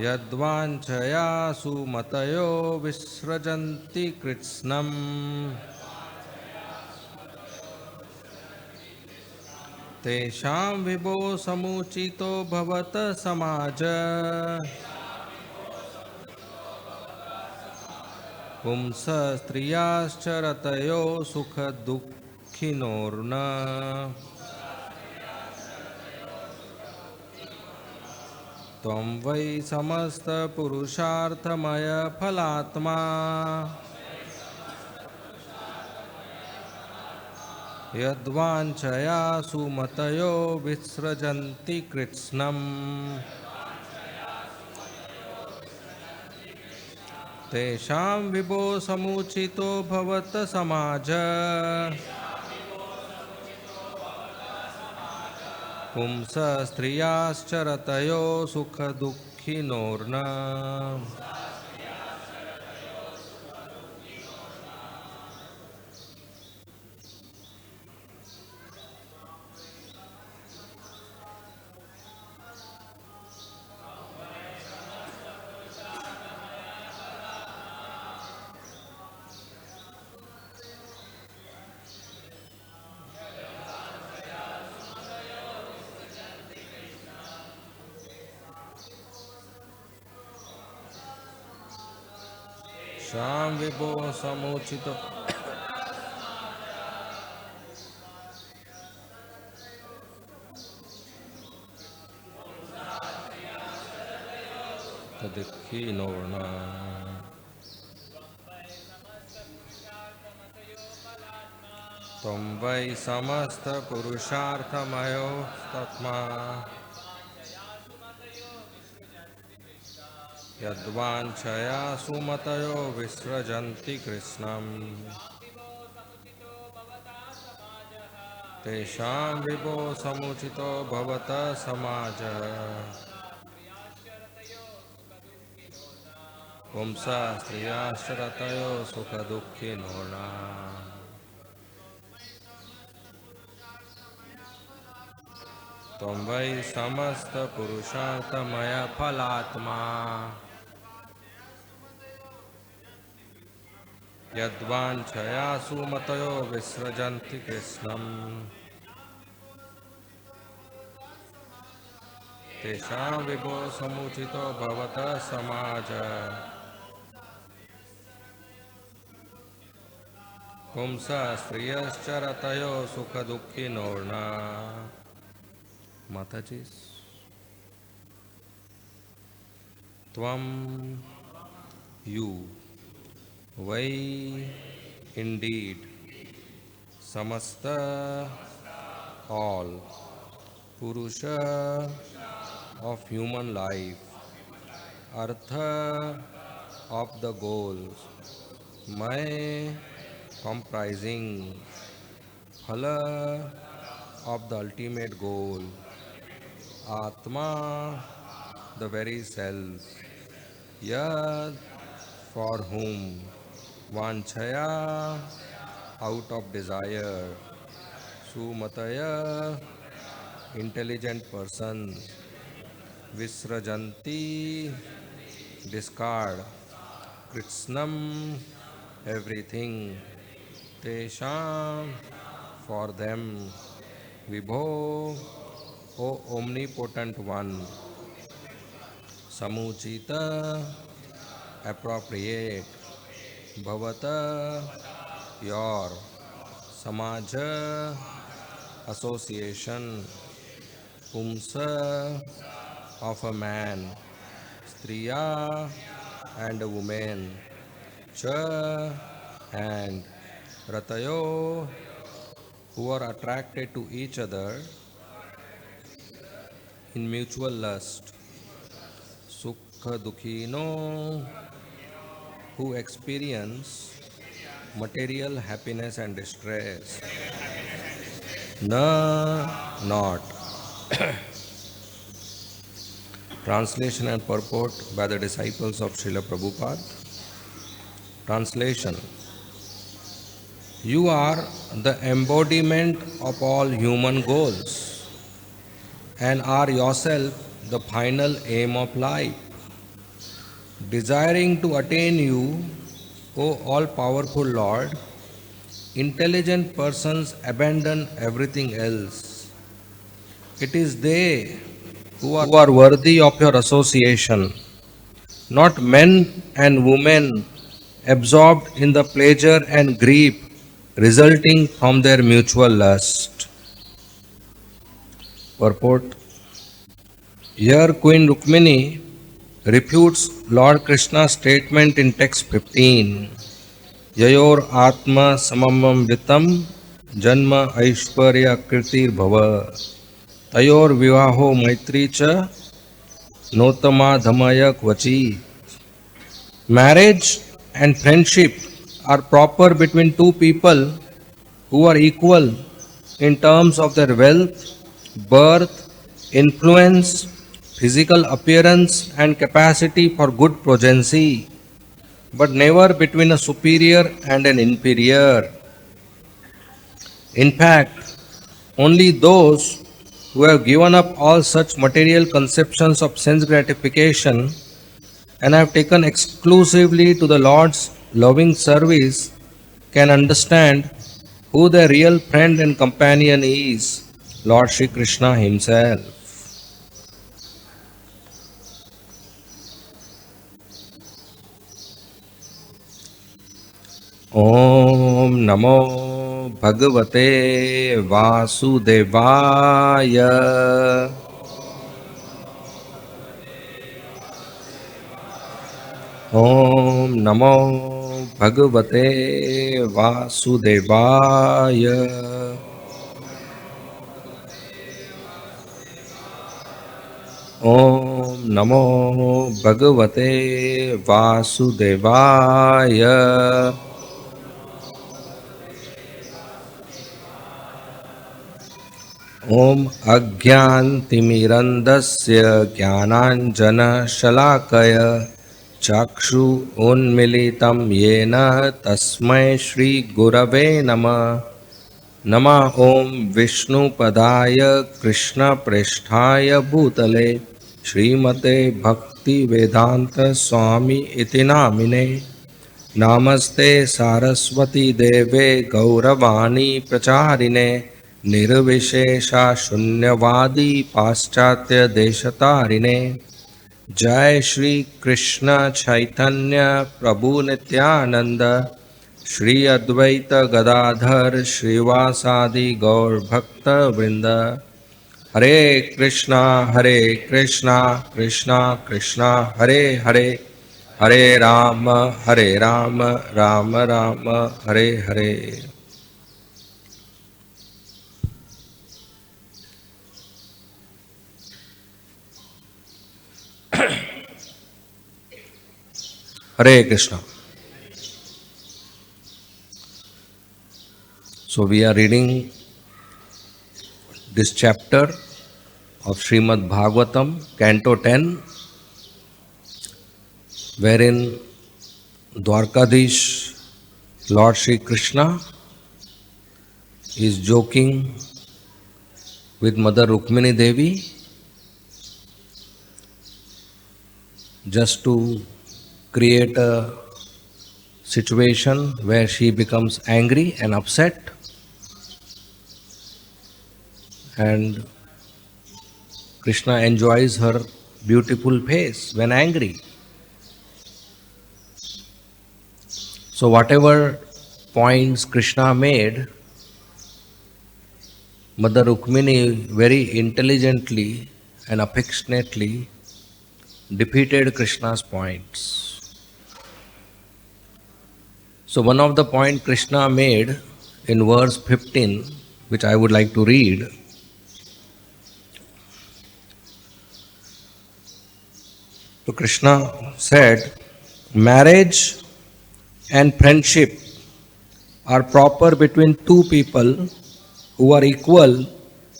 यद्वाञ्छया सुमतयो विसृजन्ति कृत्स्नम् तेषां विभो समुचितो भवत समाज पुंस स्त्रियाश्च रतयो सुखदुःखिनोर्न त्वं वै समस्तपुरुषार्थमय फलात्मा यद्वाञ्छया सुमतयो विसृजन्ति कृत्स्नम् तेषां विभो समुचितो भवत समाज पुंस स्त्रियाश्च रतयो सुखदुःखिनोर्न शां विभो समुचितो दुःखिनोर्न त्वं वै समस्तपुरुषार्थमयो तस्मा यद्वाञ्छया सुमतयो विसृजन्ति कृत्स्नम् तेषां विभो समुचितो भवत समाज पुंसा स्त्रियाश्च रतयो सुखदुःखिनोर्न त्वं वै समस्तपुरुषार्थमय फलात्मा यद्वाञ्छया सुमतयो विसृजन्ति कृत्स्नम् तेषां विभो समुचितो भवत समाज पुंसा स्त्रियश्च रतयो सुखदुःखिनोर्न माताजी त्वं you why indeed samasta all purusha of human life artha of the goals may comprising phala of the ultimate goal atma the very self yad for whom vanchaya out of desire sumataya intelligent person visrajanti discard kritsnam everything tesham for them vibho o omnipotent one samuchita appropriate bhavata your samaja association pumsa of a man striya and a woman cha and ratayo who are attracted to each other in mutual lust sukha dukhino who experience material happiness and distress na not translation and purport by the disciples of Srila Prabhupada. Translation: you are the embodiment of all human goals and are yourself the final aim of life. Desiring to attain you, O all powerful Lord, intelligent persons abandon everything else. It is they who are worthy of your association, not men and women absorbed in the pleasure and grief resulting from their mutual lust. Purport. Here Queen Rukmini refutes Lord Krishna's statement in text 15. Yayor Atma Samamam Vitam Janma Aishwarya Kirtir Bhava Tayor Vivaho Maitri Cha Notama Dhamaya Kvachi. Marriage and friendship are proper between two people who are equal in terms of their wealth, birth, influence, physical appearance, and capacity for good progeny, but never between a superior and an inferior. In fact, only those who have given up all such material conceptions of sense gratification and have taken exclusively to the Lord's loving service can understand who their real friend and companion is, Lord Shri Krishna Himself. Om Namo Bhagavate Vasudevaya. Om Namo Bhagavate Vasudevaya. Om Namo Bhagavate Vasudevaya. Om Agyantimirandasya Jnananjana Shalakaya Chakshu Unmilitam Yena Tasmai Shri Gurave Nama. Nama Om Vishnu Padaya Krishna Presthaya Bhutale Srimate Bhakti Vedanta Swami Iti Namine. Namaste Saraswati Deve Gauravani Pracharine Nirvishesha Shunyavadi Paschatya Deshatarine. Jai Shri Krishna Chaitanya Prabhu Nityananda Shri Advaita Gadadhar Srivasadi Gaur Bhakta Vrinda. Hare Krishna Krishna Krishna Hare Hare Hare Rama Rama Rama Hare Hare. Hare Krishna. So we are reading this chapter of Srimad Bhagavatam, Canto 10, wherein Dwarkadish Lord Shri Krishna is joking with Mother Rukmini Devi just to create a situation where she becomes angry and upset, and Krishna enjoys her beautiful face when angry. So whatever points Krishna made, Mother Rukmini very intelligently and affectionately defeated Krishna's points. So one of the points Krishna made in verse 15, which I would like to read. So Krishna said, marriage and friendship are proper between two people who are equal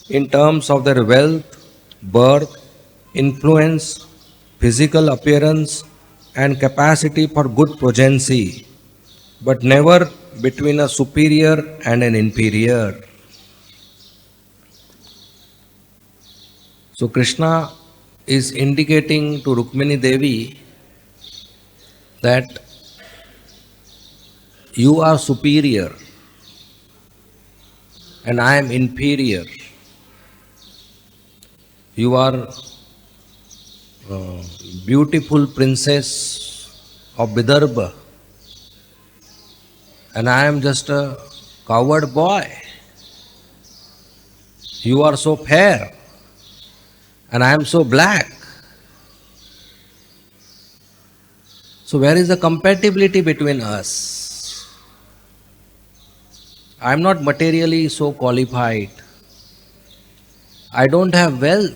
in terms of their wealth, birth, influence, physical appearance, and capacity for good progeny, but never between a superior and an inferior. So Krishna is indicating to Rukmini Devi that you are superior and I am inferior. You are beautiful princess of Vidarbha and I am just a coward boy. You are so fair and I am so black. So where is the compatibility between us? I am not materially so qualified. I don't have wealth.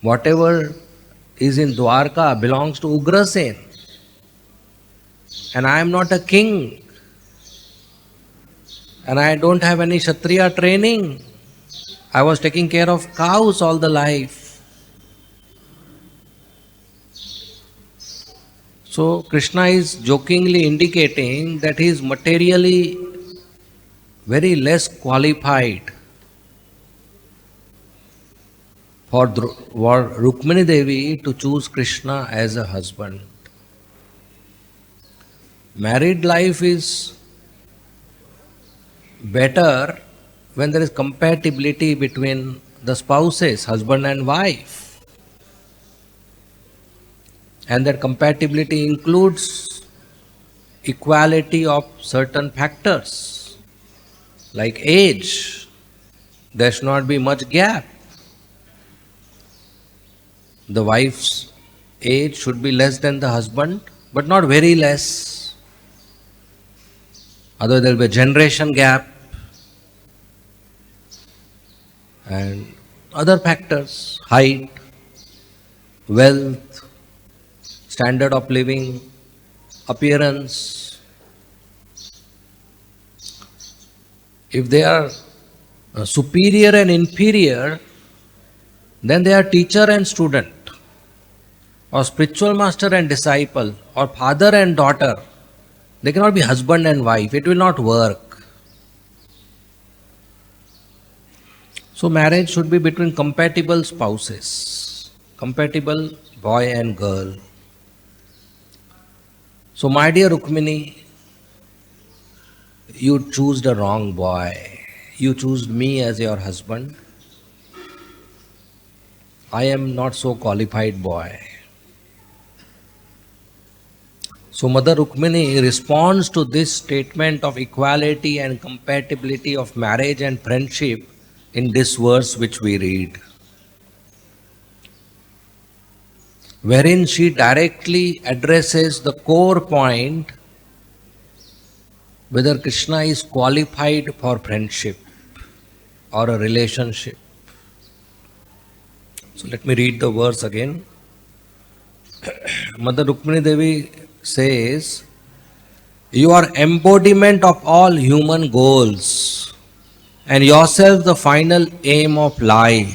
Whatever is in Dwarka belongs to Ugrasen. And I am not a king. And I don't have any Kshatriya training. I was taking care of cows all the life. So Krishna is jokingly indicating that he is materially very less qualified for Rukmini Devi to choose Krishna as a husband. Married life is better when there is compatibility between the spouses, husband and wife. And that compatibility includes equality of certain factors like age. There should not be much gap. The wife's age should be less than the husband, but not very less. Otherwise there will be a generation gap and other factors, height, wealth, standard of living, appearance. If they are superior and inferior, then they are teacher and student, or spiritual master and disciple, or father and daughter. They cannot be husband and wife. It will not work. So marriage should be between compatible spouses, compatible boy and girl. So my dear Rukmini, you choose the wrong boy. You choose me as your husband. I am not so qualified boy. So Mother Rukmini responds to this statement of equality and compatibility of marriage and friendship in this verse which we read, wherein she directly addresses the core point whether Krishna is qualified for friendship or a relationship. So let me read the verse again. Mother Rukmini Devi says, "You are embodiment of all human goals and yourself the final aim of life.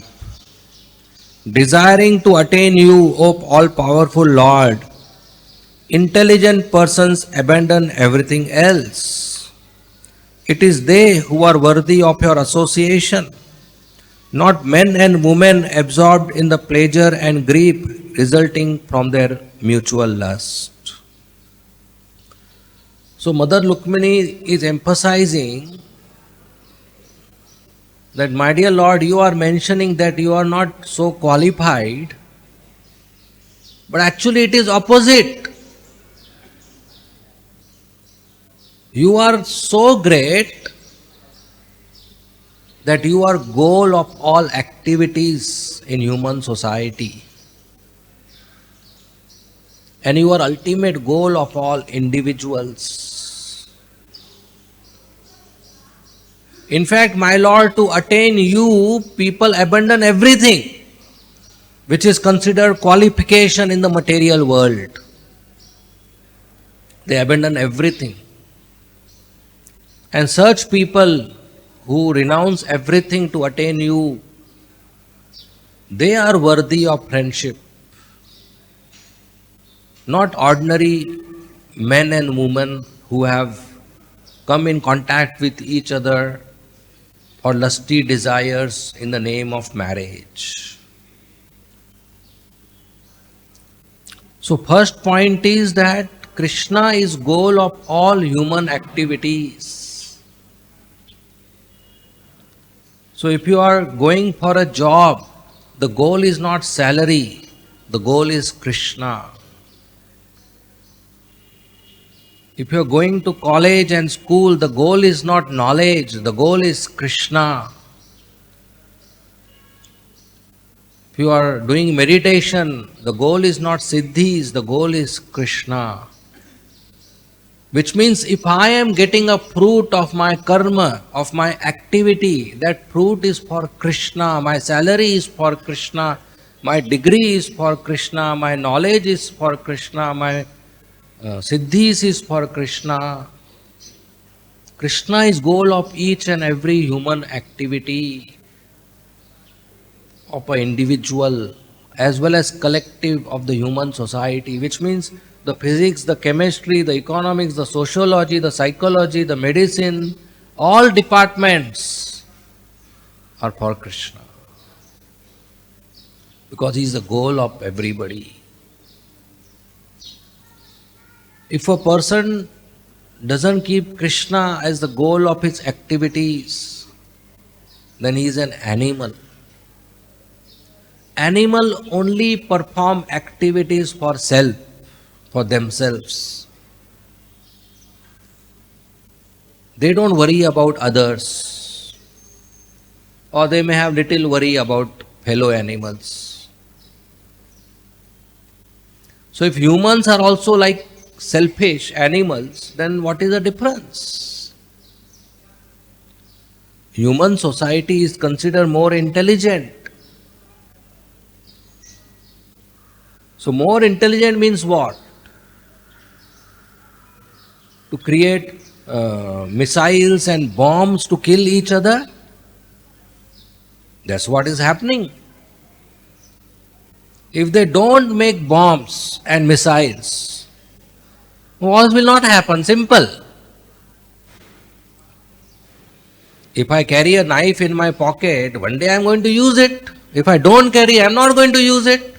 Desiring to attain you, O all-powerful Lord, intelligent persons abandon everything else. It is they who are worthy of your association, not men and women absorbed in the pleasure and grief resulting from their mutual lust." So Mother Rukmini is emphasizing that, my dear Lord, you are mentioning that you are not so qualified, but actually it is opposite. You are so great that you are goal of all activities in human society, and you are ultimate goal of all individuals. In fact, my Lord, to attain you, people abandon everything which is considered qualification in the material world. They abandon everything. And such people who renounce everything to attain you, they are worthy of friendship. Not ordinary men and women who have come in contact with each other for lusty desires, in the name of marriage. So first point is that Krishna is goal of all human activities. So if you are going for a job, the goal is not salary, the goal is Krishna. If you are going to college and school, the goal is not knowledge, the goal is Krishna. If you are doing meditation, the goal is not siddhis, the goal is Krishna. Which means if I am getting a fruit of my karma, of my activity, that fruit is for Krishna, my salary is for Krishna, my degree is for Krishna, my knowledge is for Krishna, my siddhis is for Krishna. Krishna is goal of each and every human activity of an individual as well as collective of the human society, which means the physics, the chemistry, the economics, the sociology, the psychology, the medicine, all departments are for Krishna. Because he is the goal of everybody. If a person doesn't keep Krishna as the goal of his activities, then he is an animal. Animal only perform activities for self, for themselves. They don't worry about others, or they may have little worry about fellow animals. So if humans are also like selfish animals, then what is the difference? Human society is considered more intelligent. So more intelligent means what? To create missiles and bombs to kill each other? That's what is happening. If they don't make bombs and missiles, wars will not happen. Simple. If I carry a knife in my pocket, one day I am going to use it. If I don't carry, I am not going to use it.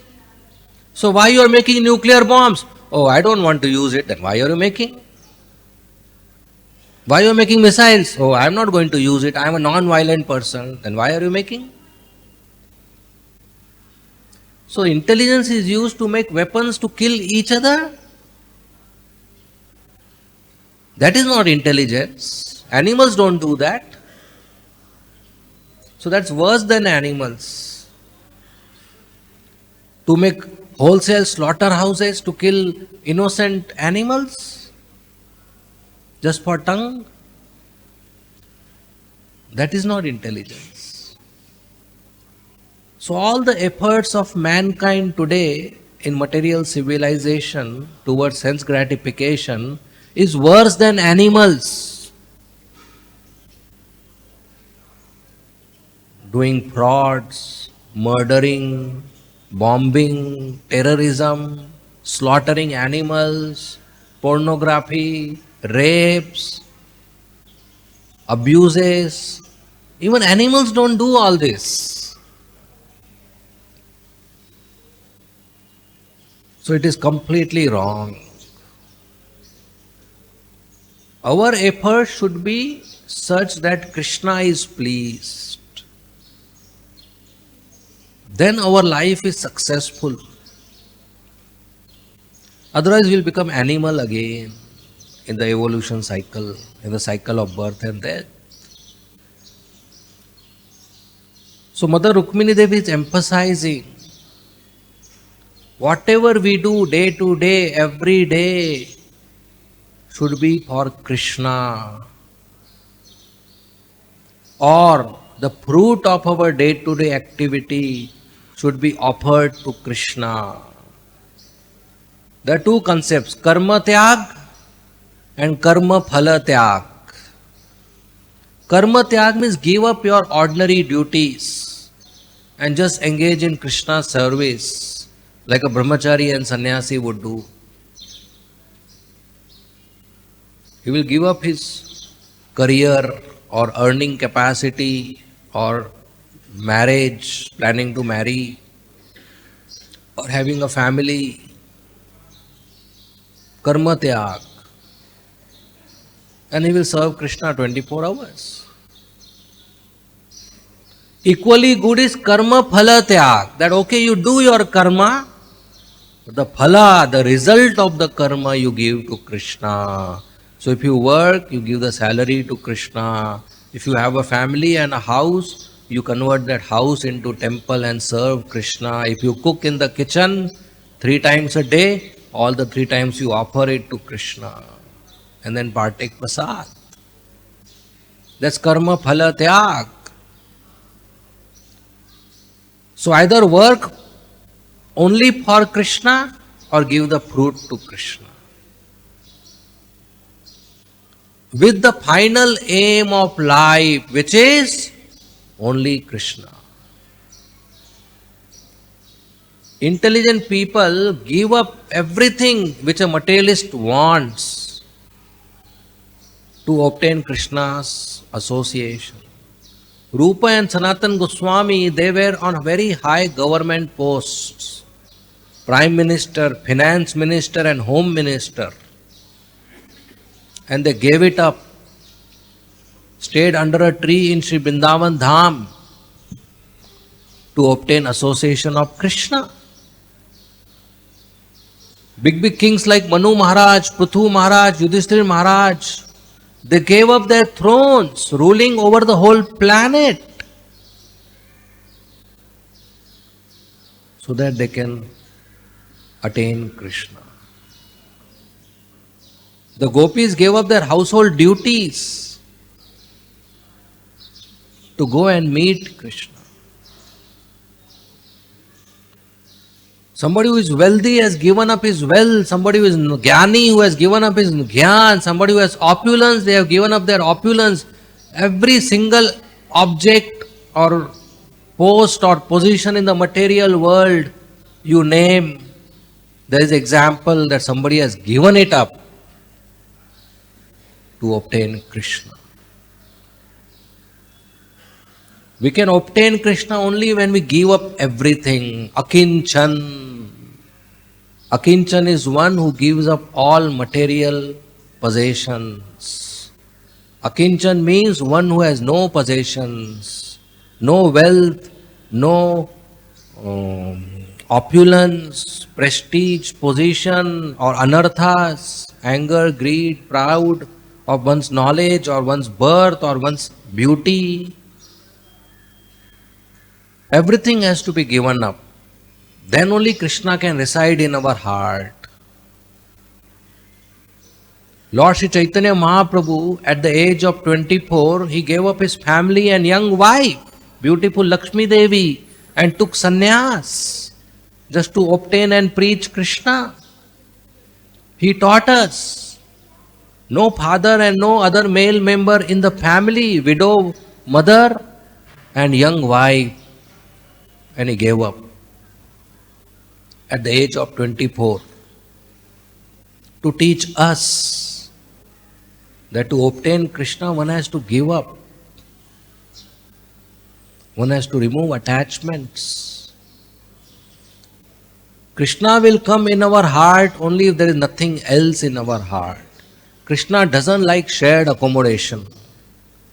So why you are making nuclear bombs? Oh, I don't want to use it. Then why are you making? Why you are making missiles? Oh, I am not going to use it. I am a non-violent person. Then why are you making? So intelligence is used to make weapons to kill each other. That is not intelligence. Animals don't do that. So that's worse than animals. To make wholesale slaughterhouses to kill innocent animals just for tongue, that is not intelligence. So all the efforts of mankind today in material civilization towards sense gratification is worse than animals. Doing frauds, murdering, bombing, terrorism, slaughtering animals, pornography, rapes, abuses. Even animals don't do all this. So it is completely wrong. Our effort should be such that Krishna is pleased. Then our life is successful. Otherwise we will become animal again in the evolution cycle, in the cycle of birth and death. So Mother Rukmini Devi is emphasizing, whatever we do day to day, every day, should be for Krishna. Or the fruit of our day-to-day activity should be offered to Krishna. There are two concepts, karma tyag and karma phala tyag. Karma tyag means give up your ordinary duties and just engage in Krishna's service like a brahmachari and sannyasi would do. He will give up his career or earning capacity or marriage, planning to marry or having a family, karma tyag. And he will serve Krishna 24 hours. Equally good is karma phala tyag. That okay, you do your karma, but the phala, the result of the karma you give to Krishna. So if you work, you give the salary to Krishna. If you have a family and a house, you convert that house into temple and serve Krishna. If you cook in the kitchen 3 times a day, all the 3 times you offer it to Krishna and then partake prasad. That's karma phala tyag. So either work only for Krishna or give the fruit to Krishna. With the final aim of life, which is only Krishna. Intelligent people give up everything which a materialist wants to obtain Krishna's association. Rupa and Sanatan Goswami, they were on very high government posts. Prime Minister, Finance Minister and Home Minister. And they gave it up. Stayed under a tree in Sri Vrindavan Dham to obtain association of Krishna. Big kings like Manu Maharaj, Prithu Maharaj, Yudhishthira Maharaj, they gave up their thrones, ruling over the whole planet, so that they can attain Krishna. The gopis gave up their household duties to go and meet Krishna. Somebody who is wealthy has given up his wealth. Somebody who is jnani who has given up his jnana. Somebody who has opulence, they have given up their opulence. Every single object or post or position in the material world you name, there is example that somebody has given it up to obtain Krishna. We can obtain Krishna only when we give up everything. Akinchan. Akinchan is one who gives up all material possessions. Akinchan means one who has no possessions, no wealth, no opulence, prestige, position or anarthas, anger, greed, proud of one's knowledge or one's birth or one's beauty. Everything has to be given up. Then only Krishna can reside in our heart. Lord Sri Chaitanya Mahaprabhu, at the age of 24, he gave up his family and young wife, beautiful Lakshmi Devi, and took sannyas just to obtain and preach Krishna. He taught us, no father and no other male member in the family, widow, mother, and young wife. And he gave up at the age of 24 to teach us that to obtain Krishna one has to give up. One has to remove attachments. Krishna will come in our heart only if there is nothing else in our heart. Krishna doesn't like shared accommodation.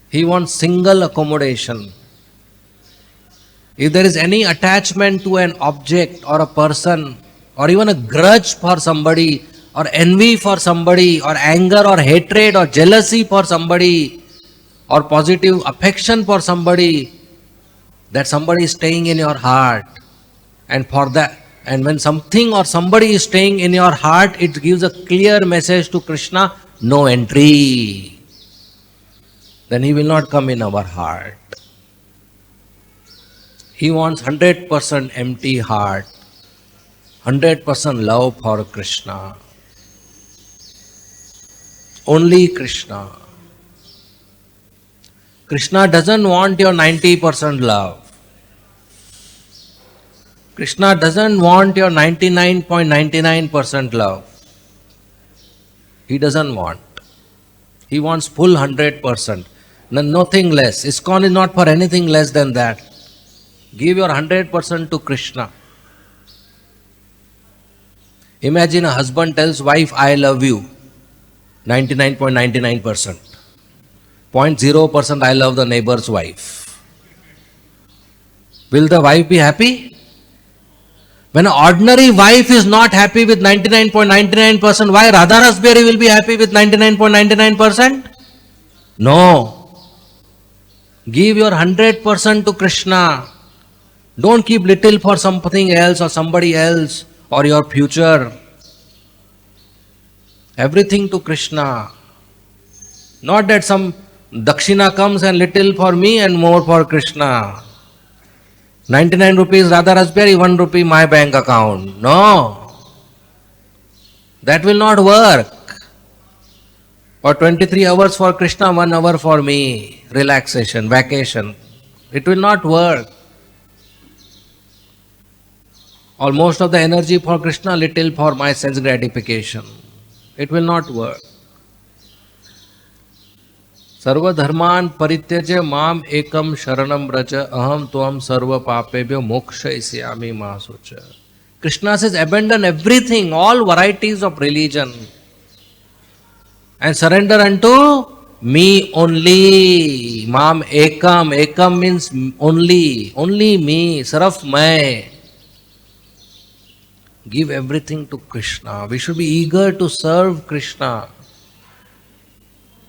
He wants single accommodation. If there is any attachment to an object or a person, or even a grudge for somebody, or envy for somebody, or anger or hatred or jealousy for somebody, or positive affection for somebody, that somebody is staying in your heart. And for that, and when something or somebody is staying in your heart, it gives a clear message to Krishna, no entry. Then he will not come in our heart. He wants 100% empty heart, 100% love for Krishna. Only Krishna. Krishna doesn't want your 90% love. Krishna doesn't want your 99.99% love. He doesn't want. He wants full 100%. Nothing less. ISKCON is not for anything less than that. Give your 100% to Krishna. Imagine a husband tells wife, I love you, 99.99%. 0.0% I love the neighbor's wife. Will the wife be happy? When an ordinary wife is not happy with 99.99%, why Radha Rasbihari will be happy with 99.99%? No. Give your 100% to Krishna. Don't keep little for something else or somebody else or your future. Everything to Krishna. Not that some dakshina comes and little for me and more for Krishna. 99 rupees Radha Rasbihari, 1 rupee my bank account. No. That will not work. Or 23 hours for Krishna, 1 hour for me. Relaxation, vacation. It will not work. Or most of the energy for Krishna, little for my sense gratification. It will not work. Sarva dharman parityaja mam ekam sharanam vraja aham tvam sarva papebhyo mokshayishyami ma socha. Krishna says, abandon everything, all varieties of religion and surrender unto me only. Mam ekam. Ekam means only me, saraf mai. Give everything to Krishna. We should be eager to serve Krishna.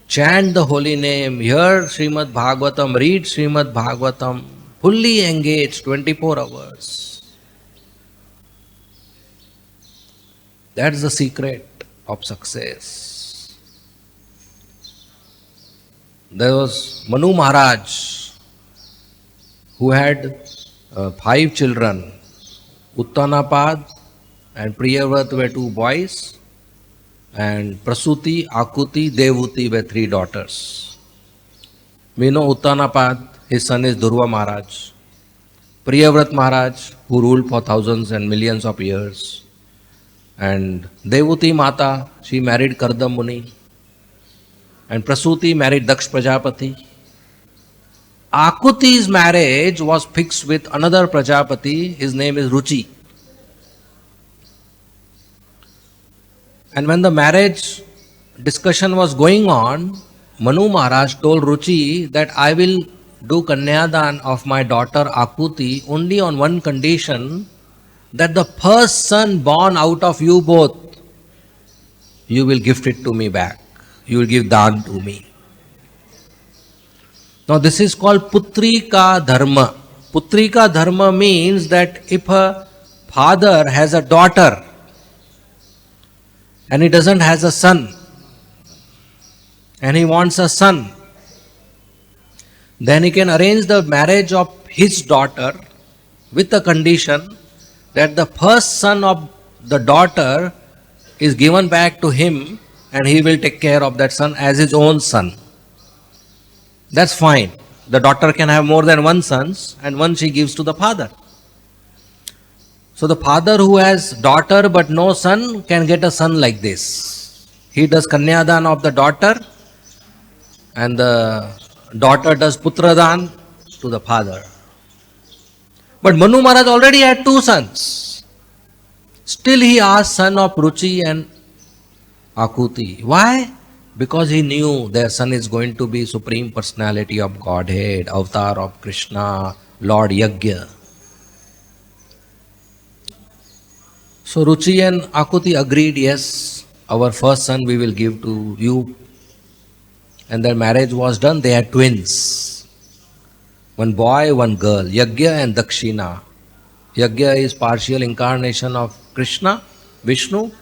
Chant the holy name, hear Srimad Bhagavatam, read Srimad Bhagavatam, fully engaged 24 hours. That's the secret of success. There was Manu Maharaj who had 5 children. Uttanapad and Priyavrat were 2 boys, and Prasuti, Akuti, Devuti were 3 daughters. We know Uttanapad, his son is Dhruva Maharaj. Priyavrat Maharaj, who ruled for thousands and millions of years. And Devuti Mata, she married Kardam Muni. And Prasuti married Daksh Prajapati. Akuti's marriage was fixed with another Prajapati, his name is Ruchi. And when the marriage discussion was going on, Manu Maharaj told Ruchi that I will do Kanyadan of my daughter Akuti only on one condition, that the first son born out of you both, you will gift it to me back. You will give dan to me. Now this is called Putrika Dharma. Putrika Dharma means that if a father has a daughter and he doesn't have a son, and he wants a son, then he can arrange the marriage of his daughter with the condition that the first son of the daughter is given back to him and he will take care of that son as his own son. That's fine. The daughter can have more than one son and one she gives to the father. So the father who has daughter but no son can get a son like this. He does Kanyadan of the daughter and the daughter does Putradan to the father. But Manu Maharaj already had 2 sons. Still he asked son of Ruchi and Akuti. Why? Because he knew their son is going to be Supreme Personality of Godhead, Avatar of Krishna, Lord Yajna. So Ruchi and Akuti agreed, yes, our first son we will give to you. And their marriage was done. They had twins. One boy, one girl, Yajna and Dakshina. Yajna is partial incarnation of Krishna, Vishnu,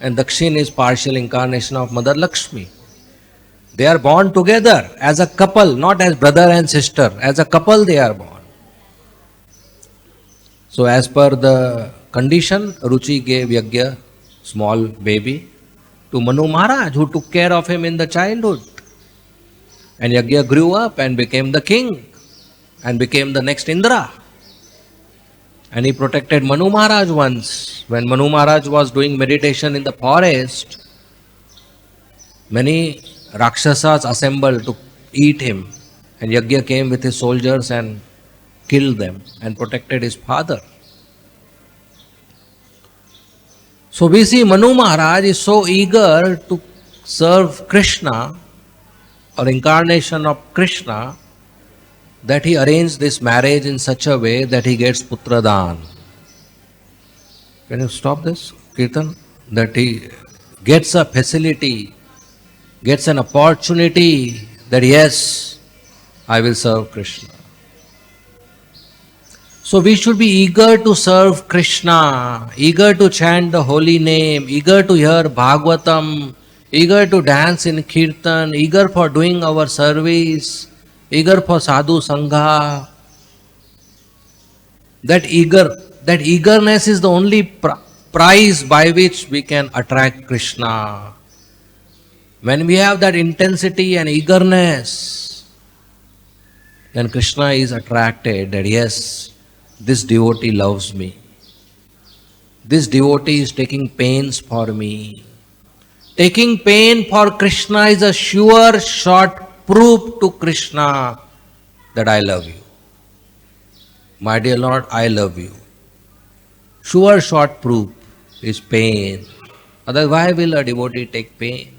and Dakshin is partial incarnation of Mother Lakshmi. They are born together as a couple, not as brother and sister. As a couple they are born. So as per the condition, Ruchi gave Yajna, small baby, to Manu Maharaj, who took care of him in the childhood. And Yajna grew up and became the king and became the next Indra. And he protected Manu Maharaj once. When Manu Maharaj was doing meditation in the forest, many Rakshasas assembled to eat him. And Yajna came with his soldiers and killed them and protected his father. So we see Manu Maharaj is so eager to serve Krishna or incarnation of Krishna that he arranged this marriage in such a way that he gets Putradan. Can you stop this, Kirtan? That he gets a facility, gets an opportunity that yes, I will serve Krishna. So we should be eager to serve Krishna, eager to chant the holy name, eager to hear Bhagavatam, eager to dance in Kirtan, eager for doing our service, eager for sadhu sangha. That eagerness is the only prize by which we can attract Krishna. When we have that intensity and eagerness, then Krishna is attracted that yes, this devotee loves me. This devotee is taking pains for me. Taking pain for Krishna is a sure short proof to Krishna that I love you. My dear Lord, I love you. Sure short proof is pain. Otherwise, why will a devotee take pain?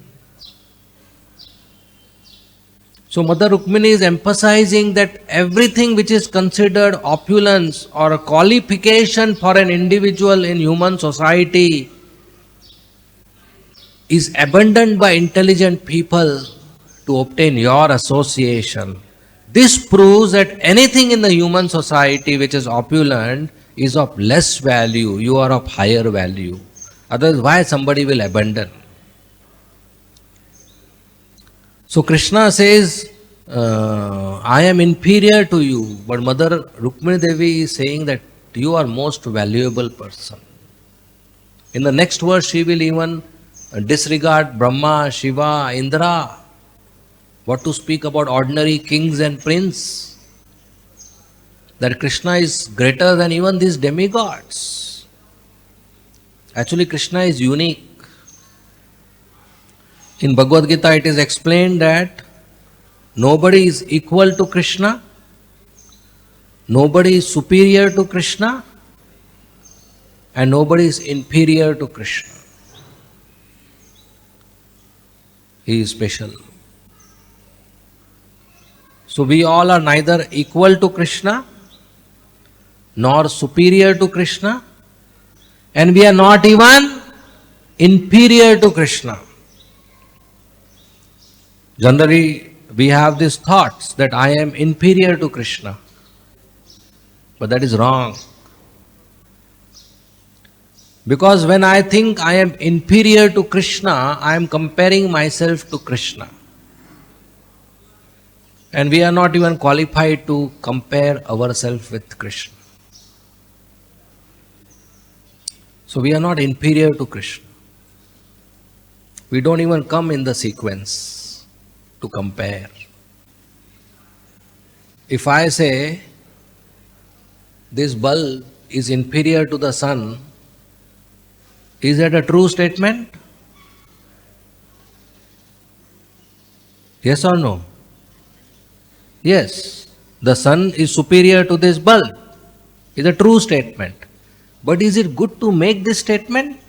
So Mother Rukmini is emphasizing that everything which is considered opulence or a qualification for an individual in human society is abandoned by intelligent people to obtain your association. This proves that anything in the human society which is opulent is of less value, you are of higher value. Otherwise, why somebody will abandon? So Krishna says, I am inferior to you, but Mother Rukmini Devi is saying that you are most valuable person. In the next verse, she will even disregard Brahma, Shiva, Indra. What to speak about ordinary kings and princes? That Krishna is greater than even these demigods. Actually, Krishna is unique. In Bhagavad-gita, it is explained that nobody is equal to Krishna, nobody is superior to Krishna, and nobody is inferior to Krishna. He is special. So we all are neither equal to Krishna, nor superior to Krishna, and we are not even inferior to Krishna. Generally, we have these thoughts that I am inferior to Krishna. But that is wrong. Because when I think I am inferior to Krishna, I am comparing myself to Krishna. And we are not even qualified to compare ourselves with Krishna. So we are not inferior to Krishna. We don't even come in the sequence to compare. If I say this bulb is inferior to the sun, is that a true statement? Yes or no? Yes, the sun is superior to this bulb. Is a true statement. But is it good to make this statement?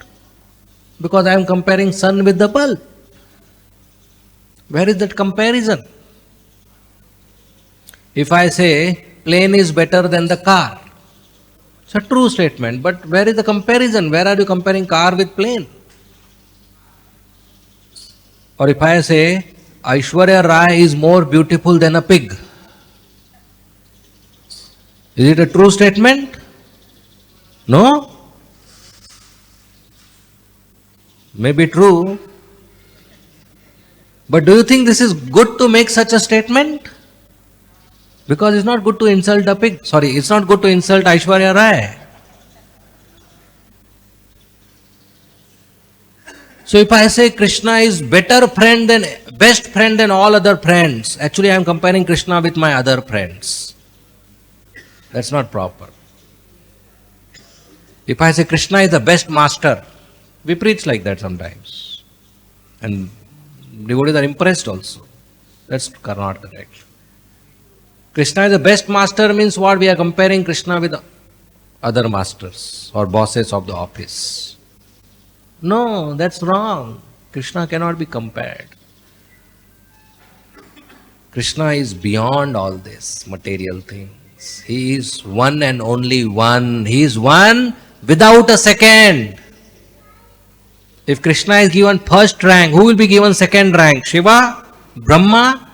Because I am comparing sun with the bulb. Where is that comparison? If I say plane is better than the car, it's a true statement, but where is the comparison? Where are you comparing car with plane? Or if I say Aishwarya Rai is more beautiful than a pig, is it a true statement? No? Maybe true. But do you think this is good to make such a statement? Because it's not good to insult a pig. Sorry, it's not good to insult Aishwarya Rai. So if I say Krishna is best friend than all other friends, actually I am comparing Krishna with my other friends. That's not proper. If I say Krishna is the best master, we preach like that sometimes. And devotees are impressed also. That's not correct. Krishna is the best master means what? We are comparing Krishna with other masters or bosses of the office. No, that's wrong. Krishna cannot be compared. Krishna is beyond all this material things. He is one and only one. He is one without a second. If Krishna is given first rank, who will be given second rank? Shiva? Brahma?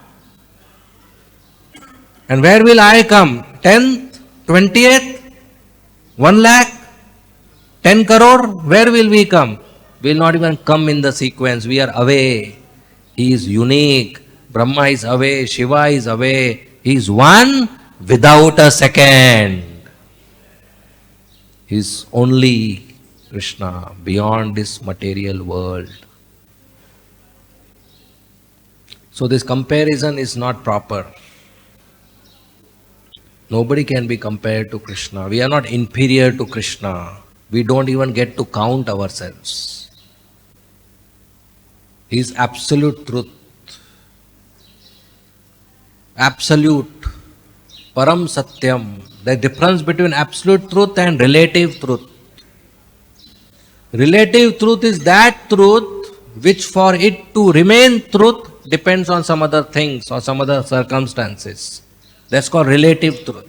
And where will I come? 10th? 20th? 1 lakh? 10 crore? Where will we come? We will not even come in the sequence. We are away. He is unique. Brahma is away. Shiva is away. He is one without a second. He is only Krishna beyond this material world. So this comparison is not proper. Nobody can be compared to Krishna. We are not inferior to Krishna. We don't even get to count ourselves. He is absolute truth. Absolute. Param Satyam. The difference between absolute truth and relative truth. Relative truth is that truth which for it to remain truth depends on some other things or some other circumstances. That's called relative truth.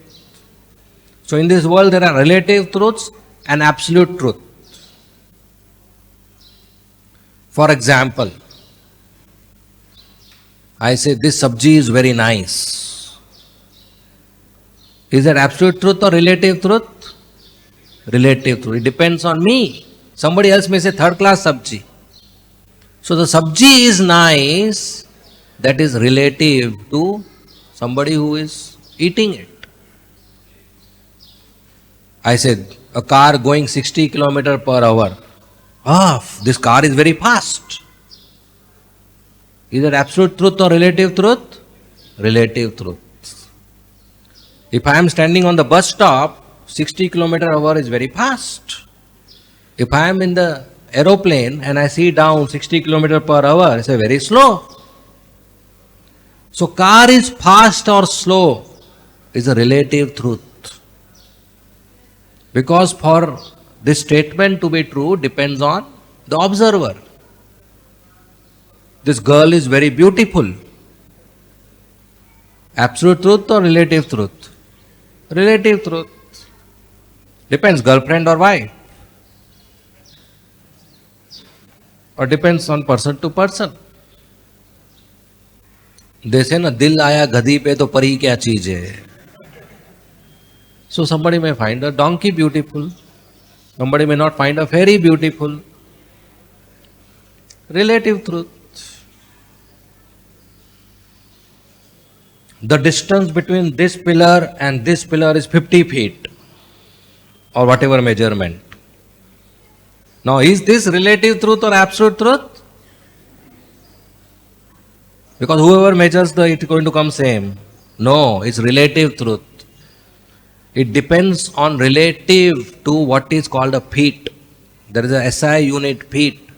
So in this world there are relative truths and absolute truth. For example, I say this sabji is very nice. Is that absolute truth or relative truth? Relative truth. It depends on me. Somebody else may say third class sabji. So the sabji is nice, that is relative to somebody who is eating it. I said a car going 60 km per hour. This car is very fast. Is that absolute truth or relative truth? Relative truth. If I am standing on the bus stop, 60 km per hour is very fast. If I am in the aeroplane and I see down 60 km per hour, it's very slow. So car is fast or slow is a relative truth. Because for this statement to be true depends on the observer. This girl is very beautiful. Absolute truth or relative truth? Relative truth. Depends, girlfriend or wife. Or depends on person to person. They say na dil aaya gadi pe to pari kya cheez hai. So somebody may find a donkey beautiful. Somebody may not find a fairy beautiful. Relative truth. The distance between this pillar and this pillar is 50 feet or whatever measurement. Now, is this relative truth or absolute truth? Because whoever measures it's going to come same. No, it's relative truth. It depends on relative to what is called a feet. There is a SI unit feet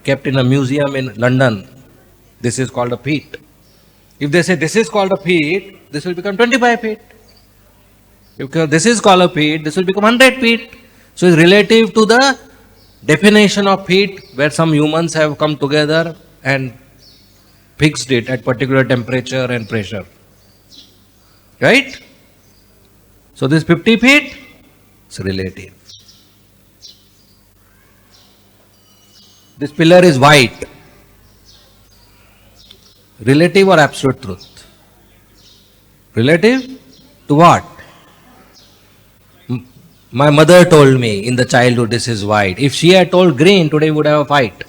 kept in a museum in London. This is called a feet. If they say this is called a feet, this will become 25 feet. If this is called a feet, this will become 100 feet. So it's relative to the definition of feet where some humans have come together and fixed it at particular temperature and pressure. Right? So this 50 feet is relative. This pillar is white. Relative or absolute truth? Relative to what? My mother told me in the childhood this is white. If she had told green, today we would have a fight.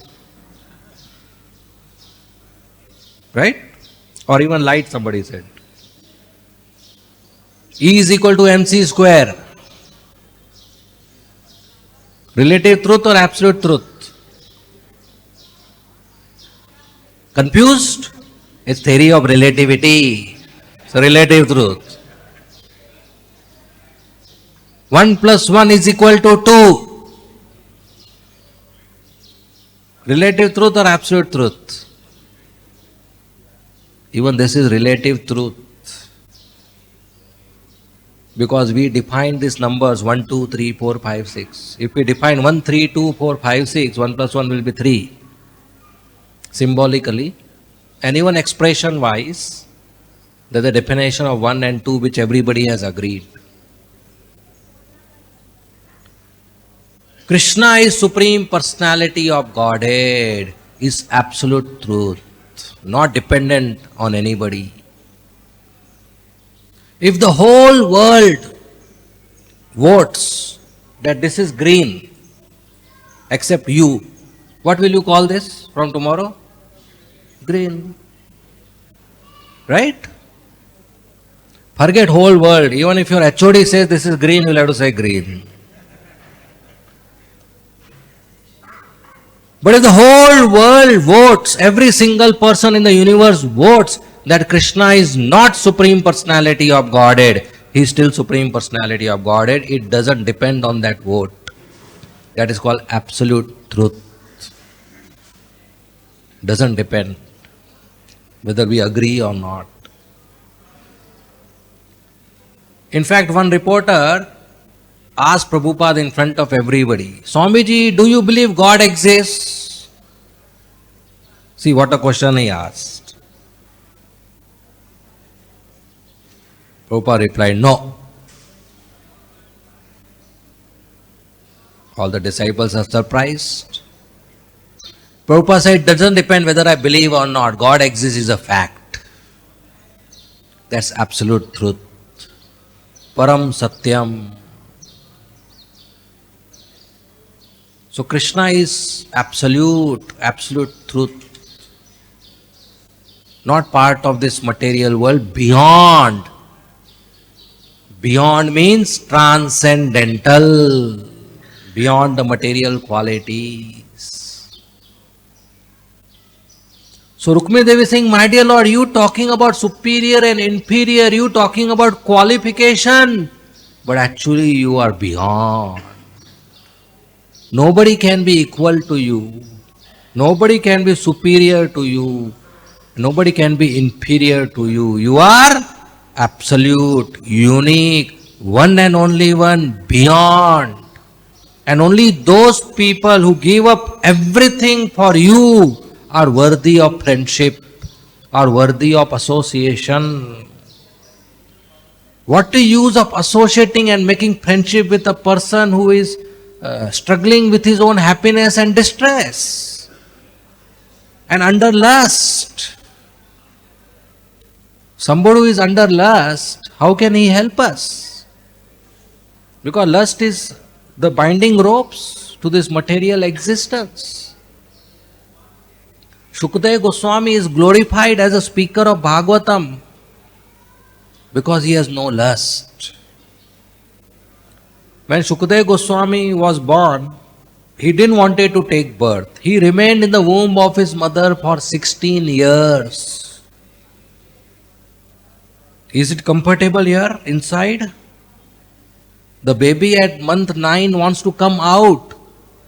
Right? Or even light, somebody said. E is equal to mc square. Relative truth or absolute truth? Confused? It's theory of relativity. So relative truth. 1 plus 1 is equal to 2. Relative truth or absolute truth? Even this is relative truth. Because we define these numbers 1, 2, 3, 4, 5, 6. If we define 1, 3, 2, 4, 5, 6, 1 plus 1 will be 3. Symbolically, and even expression wise, there's a definition of 1 and 2 which everybody has agreed. Krishna is Supreme Personality of Godhead, is absolute truth, not dependent on anybody. If the whole world votes that this is green, except you, what will you call this from tomorrow? Green. Right? Forget whole world. Even if your HOD says this is green, you'll have to say green. But if the whole world votes, every single person in the universe votes that Krishna is not Supreme Personality of Godhead, he is still Supreme Personality of Godhead. It doesn't depend on that vote. That is called absolute truth. Doesn't depend whether we agree or not. In fact, one reporter asked Prabhupada in front of everybody, Swamiji, do you believe God exists? See what a question he asked. Prabhupada replied, no. All the disciples are surprised. Prabhupada said, it doesn't depend whether I believe or not. God exists is a fact. That's absolute truth. Param Satyam. So Krishna is absolute truth. Not part of this material world, beyond. Beyond means transcendental. Beyond the material qualities. So Rukmini Devi is saying, my dear Lord, you talking about superior and inferior, you talking about qualification, but actually you are beyond. Nobody can be equal to you. Nobody can be superior to you. Nobody can be inferior to you. You are absolute, unique, one and only one, beyond. And only those people who give up everything for you are worthy of friendship, are worthy of association. What the use of associating and making friendship with a person who is struggling with his own happiness and distress and under lust? Somebody who is under lust, how can he help us? Because lust is the binding ropes to this material existence. Shukadeva Goswami is glorified as a speaker of Bhagavatam because he has no lust. When Shukadeva Goswami was born, he didn't want to take birth. He remained in the womb of his mother for 16 years. Is it comfortable here inside? The baby at month 9 wants to come out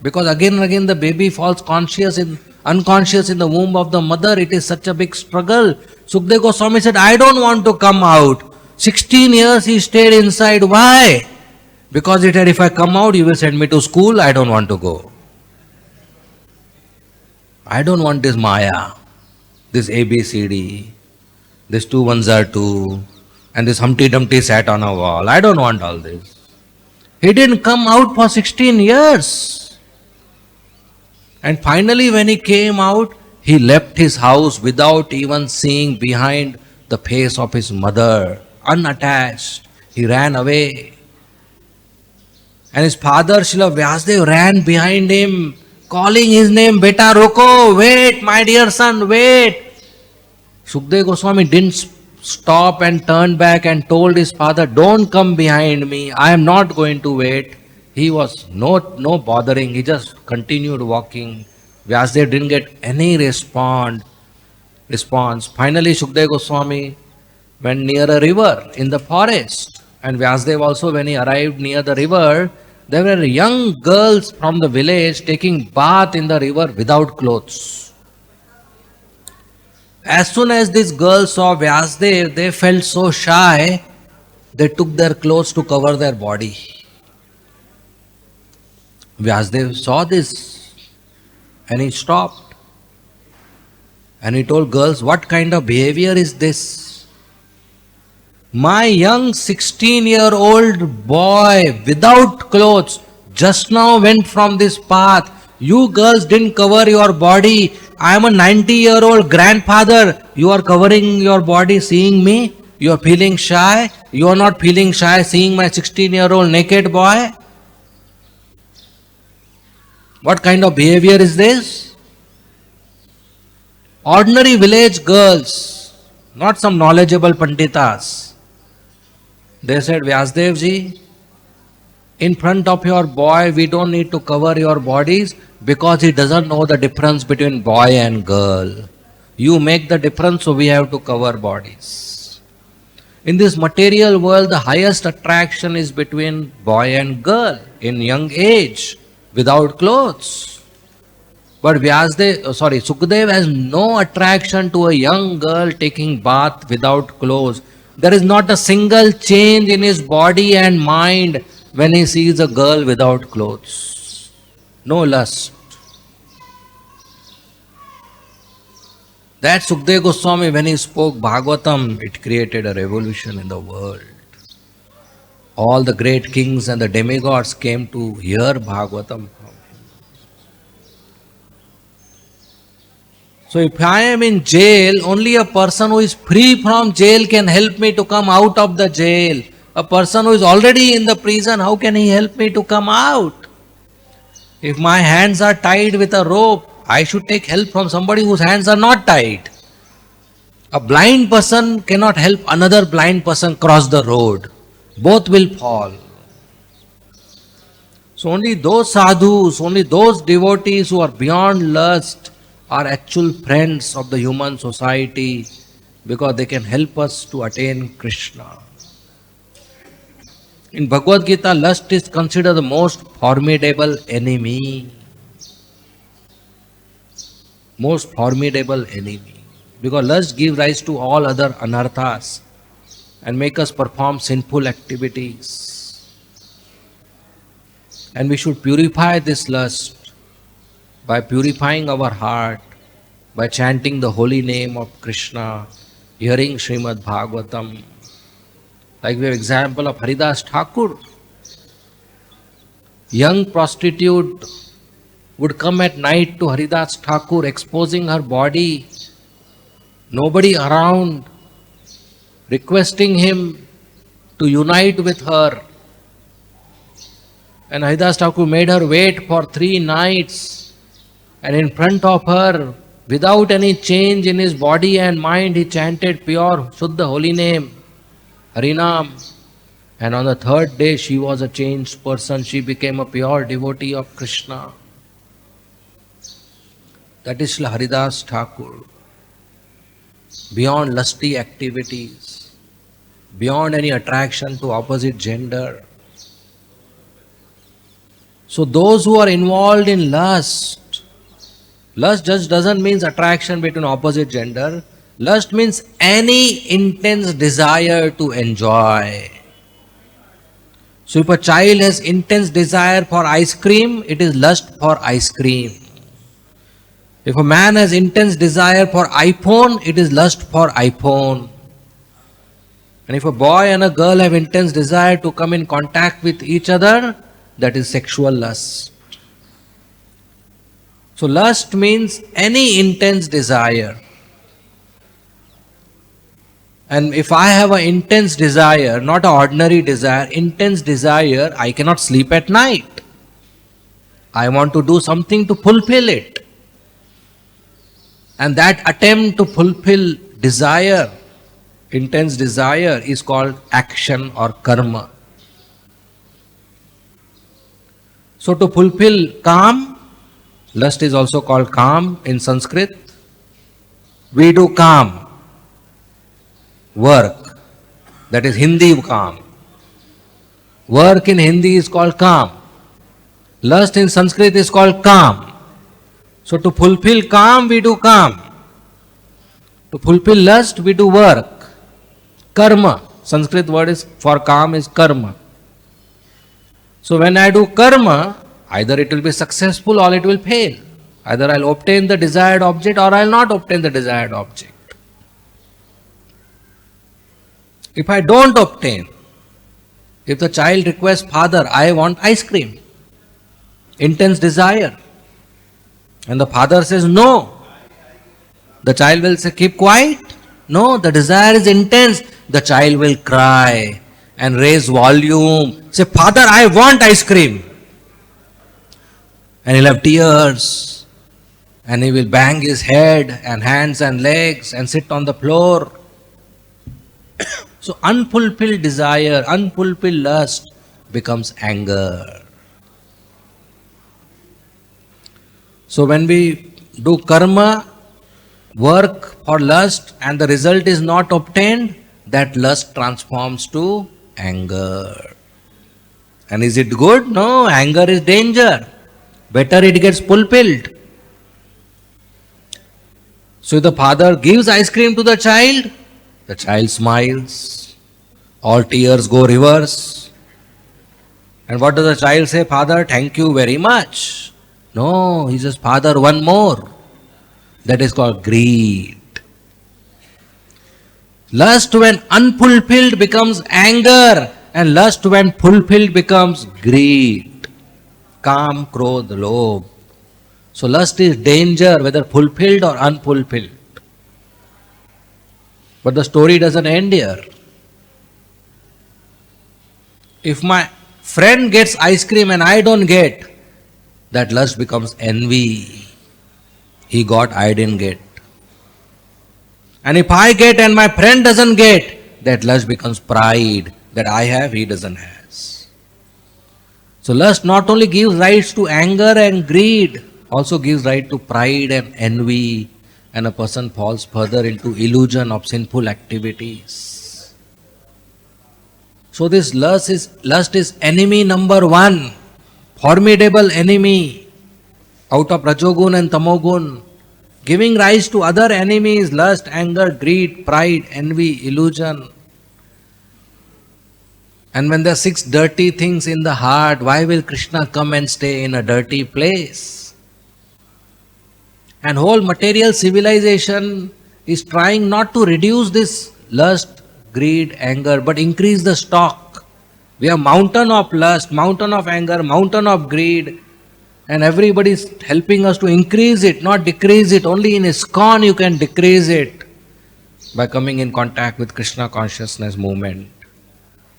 because again and again the baby falls unconscious in the womb of the mother. It is such a big struggle. Sukadeva Goswami said, I don't want to come out. 16 years he stayed inside. Why? Because he said, if I come out, you will send me to school. I don't want to go. I don't want this Maya, this ABCD, this 2 ones are 2, and this Humpty Dumpty sat on a wall. I don't want all this. He didn't come out for 16 years. And finally when he came out, he left his house without even seeing behind the face of his mother, unattached. He ran away. And his father, Srila Vyasadeva, ran behind him, calling his name, Beta Roko, wait, my dear son, wait. Shukadeva Goswami didn't stop and turn back and told his father, don't come behind me, I am not going to wait. He was no bothering, he just continued walking. Vyasadeva didn't get any response. Finally, Shukadeva Goswami went near a river in the forest. And Vyasadeva also, when he arrived near the river, there were young girls from the village taking bath in the river without clothes. As soon as these girls saw Vyasadeva, they felt so shy they took their clothes to cover their body. Vyasdev saw this and he stopped. And he told girls, what kind of behavior is this? My young 16-year-old boy without clothes just now went from this path. You girls didn't cover your body. I am a 90-year-old grandfather. You are covering your body seeing me. You are feeling shy. You are not feeling shy seeing my 16-year-old naked boy. What kind of behavior is this? Ordinary village girls, not some knowledgeable panditas. They said, Vyasdev ji, in front of your boy, we don't need to cover your bodies because he doesn't know the difference between boy and girl. You make the difference, so we have to cover bodies. In this material world, the highest attraction is between boy and girl in young age, without clothes. But Sukadev has no attraction to a young girl taking bath without clothes. There is not a single change in his body and mind when he sees a girl without clothes. No lust. That Sukdev Goswami, when he spoke Bhagavatam, it created a revolution in the world. All the great kings and the demigods came to hear Bhagavatam from him. So if I am in jail, only a person who is free from jail can help me to come out of the jail. A person who is already in the prison, how can he help me to come out? If my hands are tied with a rope, I should take help from somebody whose hands are not tied. A blind person cannot help another blind person cross the road. Both will fall. So only those sadhus, only those devotees who are beyond lust are actual friends of the human society because they can help us to attain Krishna. In Bhagavad-gita, lust is considered the most formidable enemy. Most formidable enemy. Because lust gives rise to all other anarthas and make us perform sinful activities. And we should purify this lust by purifying our heart, by chanting the holy name of Krishna, hearing Srimad Bhagavatam. Like we have example of Haridas Thakur. Young prostitute would come at night to Haridas Thakur exposing her body, nobody around, requesting him to unite with her. And Haridas Thakur made her wait for 3 nights, and in front of her, without any change in his body and mind, he chanted pure Shuddha holy name, Harinam. And on the 3rd day, she was a changed person. She became a pure devotee of Krishna. That is Srila Haridas Thakur. Beyond lusty activities, beyond any attraction to opposite gender. So those who are involved in lust just doesn't mean attraction between opposite gender. Lust means any intense desire to enjoy. So if a child has intense desire for ice cream, it is lust for ice cream. If a man has intense desire for iPhone, it is lust for iPhone. And if a boy and a girl have intense desire to come in contact with each other, that is sexual lust. So lust means any intense desire. And if I have an intense desire, not an ordinary desire, intense desire, I cannot sleep at night. I want to do something to fulfill it. And that attempt to fulfill desire, intense desire, is called action or karma. So to fulfill kam, lust is also called kam in Sanskrit. We do kam, work. That is Hindi kam. Work in Hindi is called kam. Lust in Sanskrit is called kam. So to fulfill kam, we do kam. To fulfill lust, we do work. Karma. Sanskrit word is for calm is karma. So when I do karma, either it will be successful or it will fail. Either I'll obtain the desired object or I'll not obtain the desired object. If I don't obtain, if the child requests, Father, I want ice cream, intense desire, and the father says no, the child will say, keep quiet. No, the desire is intense. The child will cry and raise volume. Say, Father, I want ice cream. And he'll have tears. And he will bang his head and hands and legs and sit on the floor. So unfulfilled desire, unfulfilled lust becomes anger. So when we do karma, work for lust, and the result is not obtained, that lust transforms to anger. And is it good? No, anger is danger. Better it gets fulfilled. So if the father gives ice cream to the child smiles. All tears go reverse. And what does the child say? Father, thank you very much. No, he says, Father, one more. That is called greed. Lust when unfulfilled becomes anger, and lust when fulfilled becomes greed. Kam, krodh, lobh. So lust is danger, whether fulfilled or unfulfilled. But the story doesn't end here. If my friend gets ice cream and I don't get, that lust becomes envy. He got, I didn't get. And if I get and my friend doesn't get, that lust becomes pride. That I have, he doesn't have. So lust not only gives rise to anger and greed, also gives rise to pride and envy, and a person falls further into illusion of sinful activities. So this lust is enemy number one, formidable enemy. Out of Rajogun and Tamogun, giving rise to other enemies, lust, anger, greed, pride, envy, illusion. And when there are 6 dirty things in the heart, why will Krishna come and stay in a dirty place? And whole material civilization is trying not to reduce this lust, greed, anger, but increase the stock. We have mountain of lust, mountain of anger, mountain of greed, and everybody is helping us to increase it, not decrease it. Only in ISKCON you can decrease it by coming in contact with Krishna consciousness movement,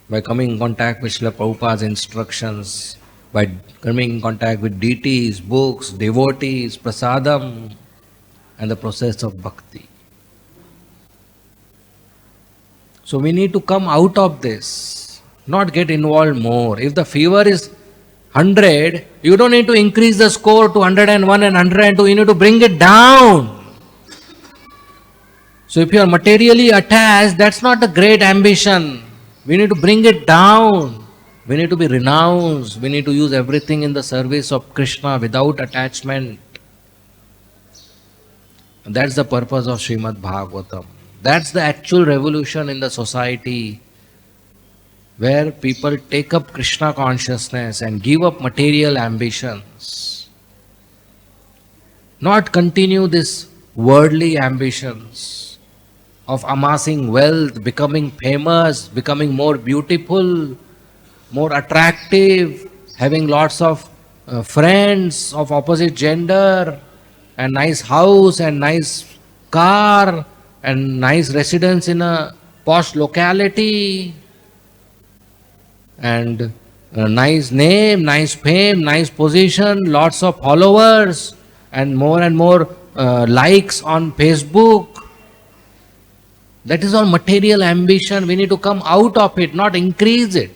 by coming in contact with Srila Prabhupada's instructions, by coming in contact with deities, books, devotees, prasadam, and the process of bhakti. So we need to come out of this, not get involved more. If the fever is 100, you don't need to increase the score to 101 and 102, you need to bring it down. So if you are materially attached, that's not a great ambition. We need to bring it down. We need to be renounced. We need to use everything in the service of Krishna without attachment. And that's the purpose of Srimad Bhagavatam. That's the actual revolution in the society, where people take up Krishna consciousness and give up material ambitions. Not continue these worldly ambitions of amassing wealth, becoming famous, becoming more beautiful, more attractive, having lots of friends of opposite gender, and nice house and nice car and nice residence in a posh locality, and a nice name, nice fame, nice position, lots of followers, and more likes on Facebook. That is all material ambition. We need to come out of it, not increase it.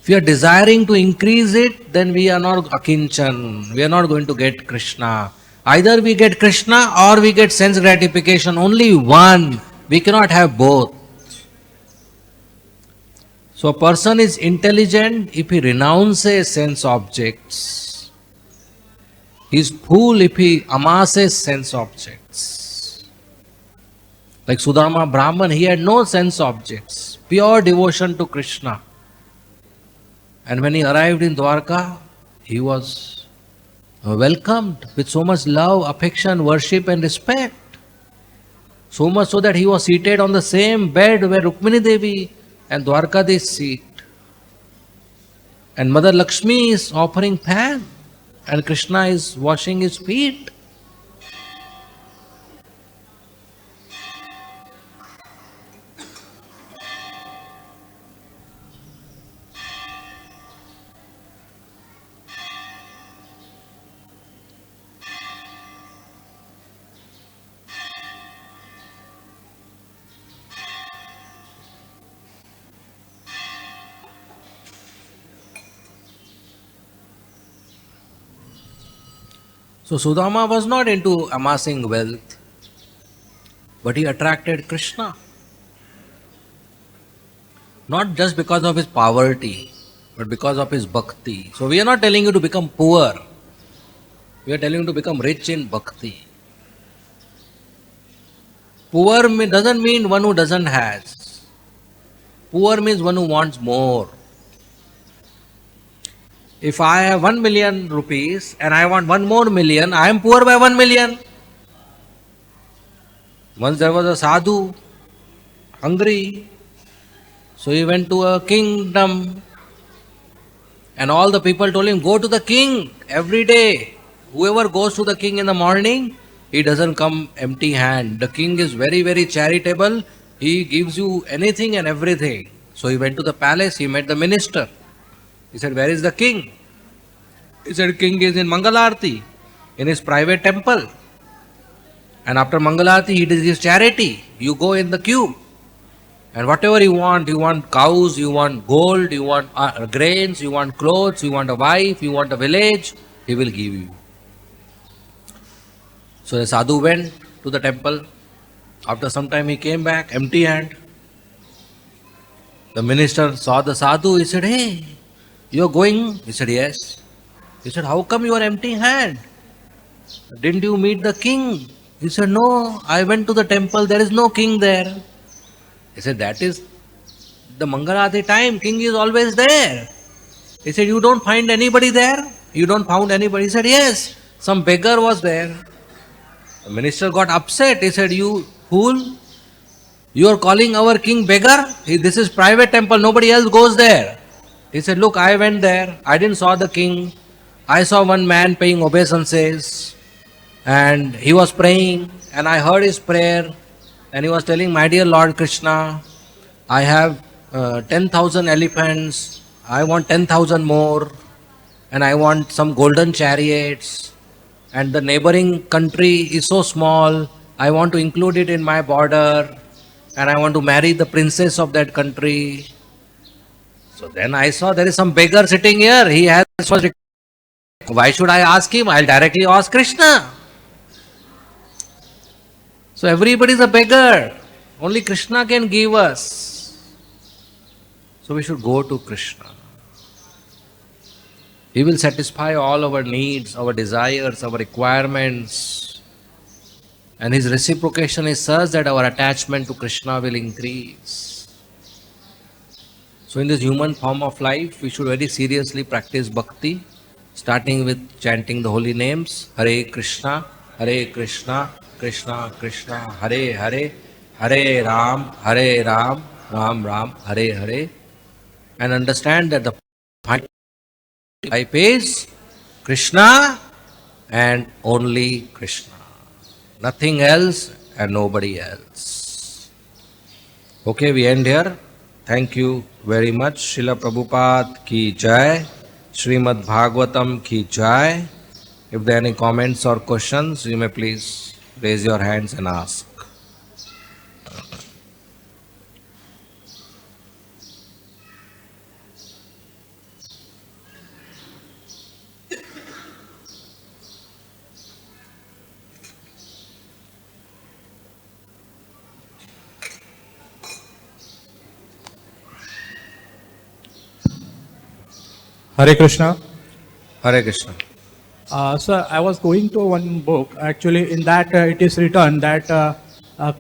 If we are desiring to increase it, then we are not akinchan. We are not going to get Krishna. Either we get Krishna or we get sense gratification. Only one. We cannot have both. So a person is intelligent if he renounces sense objects. He is fool if he amasses sense objects. Like Sudama Brahman, he had no sense objects, pure devotion to Krishna. And when he arrived in Dwarka, he was welcomed with so much love, affection, worship and respect. So much so that he was seated on the same bed where Rukmini Devi and Dwarkadish seat. And Mother Lakshmi is offering fan and Krishna is washing his feet. So Sudama was not into amassing wealth, but he attracted Krishna. Not just because of his poverty, but because of his bhakti. So we are not telling you to become poor. We are telling you to become rich in bhakti. Poor doesn't mean one who doesn't has. Poor means one who wants more. If I have 1 million rupees and I want 1 more million, I am poor by 1 million. Once there was a sadhu, hungry, so he went to a kingdom and all the people told him, go to the king every day. Whoever goes to the king in the morning, he doesn't come empty hand. The king is very, very charitable. He gives you anything and everything. So he went to the palace, he met the minister. He said, where is the king? He said, king is in Mangala Arati, in his private temple. And after Mangala Arati, he does his charity. You go in the queue. And whatever you want cows, you want gold, you want grains, you want clothes, you want a wife, you want a village, he will give you. So the sadhu went to the temple. After some time he came back empty hand. The minister saw the sadhu. He said, hey, you are going? He said, yes. He said, how come you are empty hand? Didn't you meet the king? He said, no, I went to the temple. There is no king there. He said, that is the Mangalati time. King is always there. He said, you don't find anybody there? You don't found anybody? He said, yes, some beggar was there. The minister got upset. He said, you fool, you are calling our king beggar? This is private temple. Nobody else goes there. He said, look, I went there. I didn't saw the king. I saw one man paying obeisances and he was praying and I heard his prayer and he was telling, my dear Lord Krishna, I have 10,000 elephants. I want 10,000 more and I want some golden chariots. And the neighboring country is so small, I want to include it in my border and I want to marry the princess of that country. So then I saw there is some beggar sitting here. He has, why should I ask him? I'll directly ask Krishna. So everybody is a beggar. Only Krishna can give us. So we should go to Krishna. He will satisfy all our needs, our desires, our requirements. And his reciprocation is such that our attachment to Krishna will increase. So in this human form of life, we should very seriously practice bhakti, starting with chanting the holy names, Hare Krishna, Krishna Krishna, Hare Hare, Hare Ram, Ram Ram, Hare Hare. And understand that the life is Krishna and only Krishna. Nothing else and nobody else. Okay, we end here. Thank you very much. Srila Prabhupada ki jai. Srimad Bhagavatam ki jai. If there are any comments or questions, you may please raise your hands and ask. Hare Krishna. Hare Krishna. Sir, I was going to one book. Actually, in that it is written that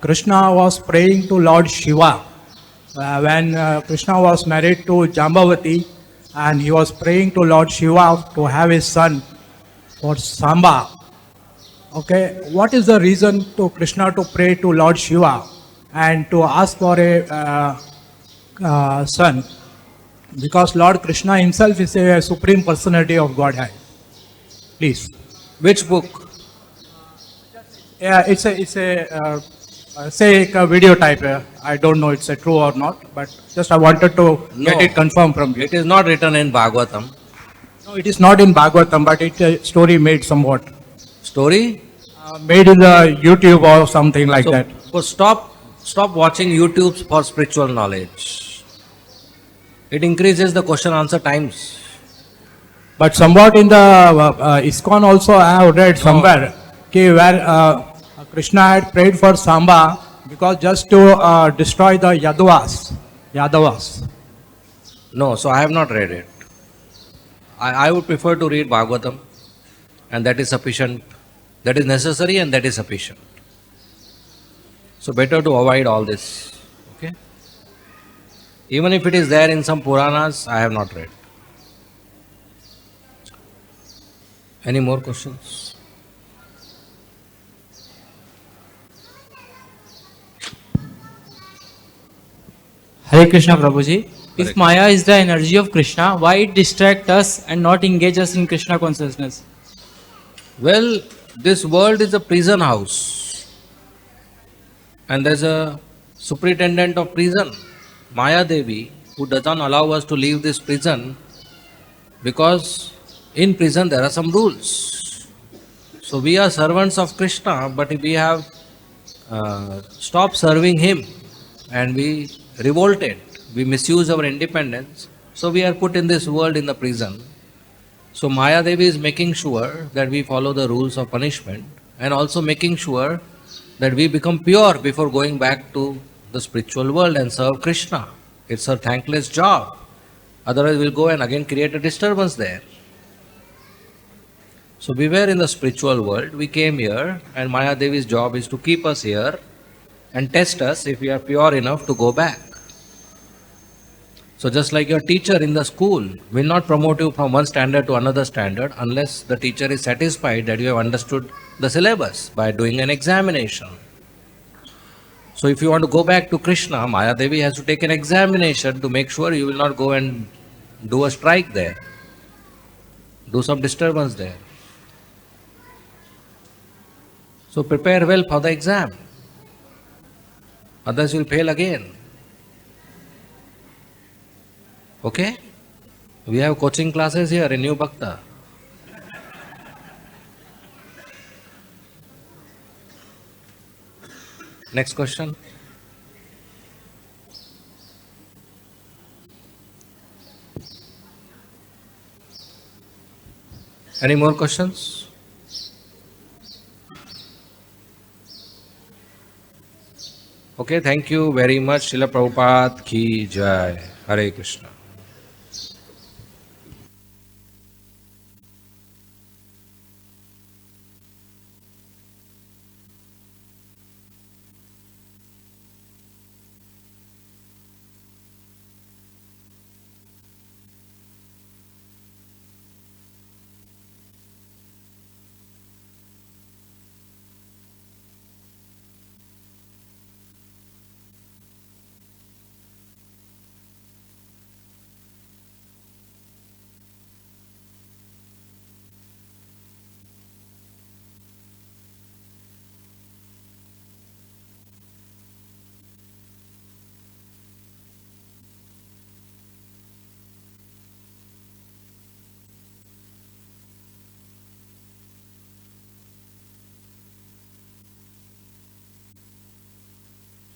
Krishna was praying to Lord Shiva. When Krishna was married to Jambavati, and he was praying to Lord Shiva to have his son for Samba. Okay, what is the reason to Krishna to pray to Lord Shiva and to ask for a son? Because Lord Krishna himself is a supreme personality of Godhead. Please. Which book? Yeah, it's a video type. I don't know it's a true or not, but just I wanted to get it confirmed from you. It is not written in Bhagavatam. No, it is not in Bhagavatam, but it's a story made somewhat. Story? Made in the YouTube or something like that. So stop watching YouTube for spiritual knowledge. It increases the question answer times. But somewhat in the ISKCON also I have read somewhere where Krishna had prayed for Samba because just to destroy the Yadavas. No, so I have not read it. I would prefer to read Bhagavatam, and that is sufficient. That is necessary and that is sufficient. So better to avoid all this. Okay? Even if it is there in some Puranas, I have not read. Any more questions? Hare Krishna Prabhuji. If Maya is the energy of Krishna, why it distract us and not engage us in Krishna consciousness? Well, this world is a prison house. And there's a superintendent of prison, Maya Devi, who doesn't allow us to leave this prison because in prison there are some rules. So we are servants of Krishna, but if we have stopped serving him and we revolted, we misuse our independence, so we are put in this world in the prison. So Maya Devi is making sure that we follow the rules of punishment and also making sure that we become pure before going back to the spiritual world and serve Krishna. It's her thankless job. Otherwise we'll go and again create a disturbance there. So we were in the spiritual world, we came here, and Maya Devi's job is to keep us here and test us if we are pure enough to go back. So just like your teacher in the school will not promote you from one standard to another standard unless the teacher is satisfied that you have understood the syllabus by doing an examination. So if you want to go back to Krishna, Maya Devi has to take an examination to make sure you will not go and do a strike there, do some disturbance there. So prepare well for the exam. Otherwise you will fail again. Okay? We have coaching classes here in New Bhakta. Next question. Any more questions? Okay, thank you very much. Srila Prabhupada ki jai. Hare Krishna.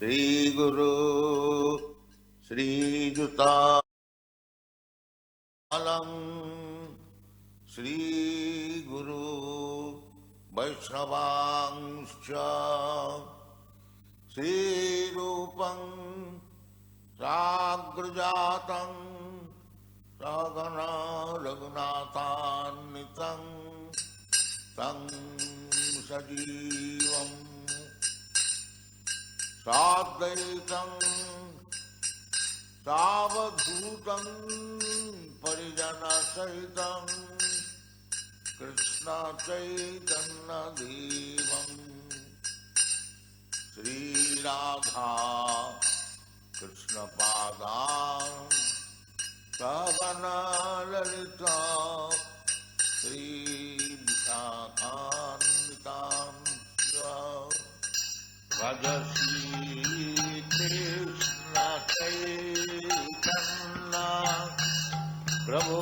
Sri Guru Sri Juta Alam Sri Guru Vaishnavangscha Sri Rupam Sagrajatam Sagana Raghunathan Tang Sajivam साद्वैतं सावधूतं परिजनसहितं Krishna चैतन्यदेवं Shri Radha कृष्णपादां सगना Lalita श्रीविशाखान्वितां भजश्री Krishna Chaitanya प्रभो